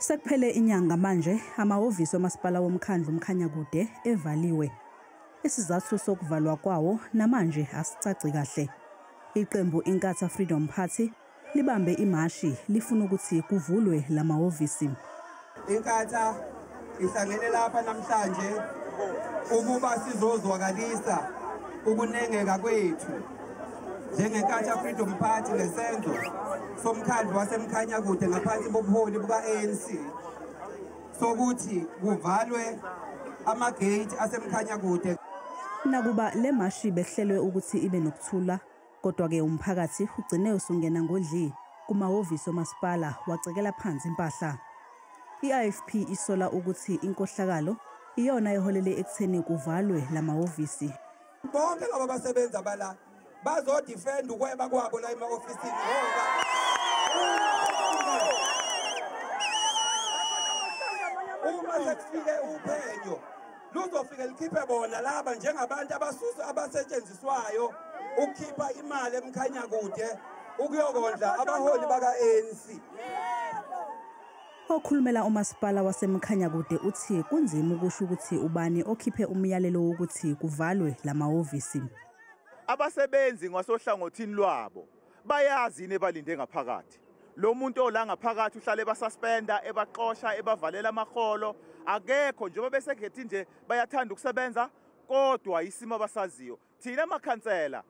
Sekuphele inyanga manje amahhovisi omasipala womkhandlu uMkhanyakude evaliwe. Isizathu sokuvalwa kwawo namanje asicaci kahle. Iqembu Inkatha Freedom Party libambe imashi lifuna ukuthi kuvulwe lamahhovisi. Inkatha ihlangene lapha namhlanje ukuba sizozwakalisa ukunengeka kwethu njengeNkatha Freedom Party ngesenzo somkhandlu waseMkhanyakude ngaphansi bobuholi buka-ANC sokuthi kuvalwe amagate aseMkhanyakude. Nakuba le mashi behlelwe ukuthi ibe nokuthula, kodwa-ke umphakathi ugcine usungena ngodli kumahhovisi omasipala wacekela phansi impahla. I-IFP isola ukuthi inkohlakalo iyona eholele ekutheni kuvalwe lamahhovisi. Bonke laba basebenza bala bazodefend ukweba kwabo la ema-ofisini ngoba uma sekufike uphenyo luzofike likhiphe bona laba njengabantu abasetshenziswayo ukukhipha imali eMkhanyakude ukuyokondla abaholi baka-ANC. Okhulumela umasipala waseMkhanyakude uthi kunzima ukusho ukuthi ubani okhiphe umyalelo wokuthi kuvalwe lamahhovisi. Abasebenzi ngasohlangothini lwabo bayazi nebalinde ngaphakathi. Lo muntu ola ngaphakathi uhlale ebasuspenda, ebaxosha, ebavalela amaholo, akekho njengoba besekhethi nje bayathanda ukusebenza kodwa isimo abasaziyo. Thina amakhansela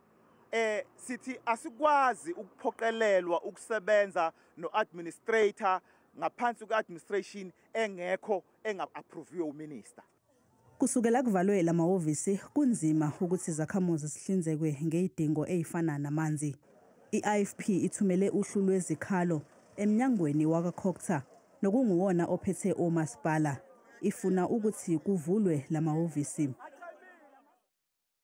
sithi asikwazi ukuphoqelelwa ukusebenza no-administrator ngaphansi kwe-administration engekho enga-approviwe uminister. Kusukela kuvalwe lamahhovisi kunzima ukuthi izakhamuzi zihlinzekwe ngezidingo ezifana namanzi. I-IFP ithumele uhlu lwezikhalo emnyangweni wakaCOGTA nokunguwona ophethe omasipala. Ifuna ukuthi kuvulwe lamahhovisi.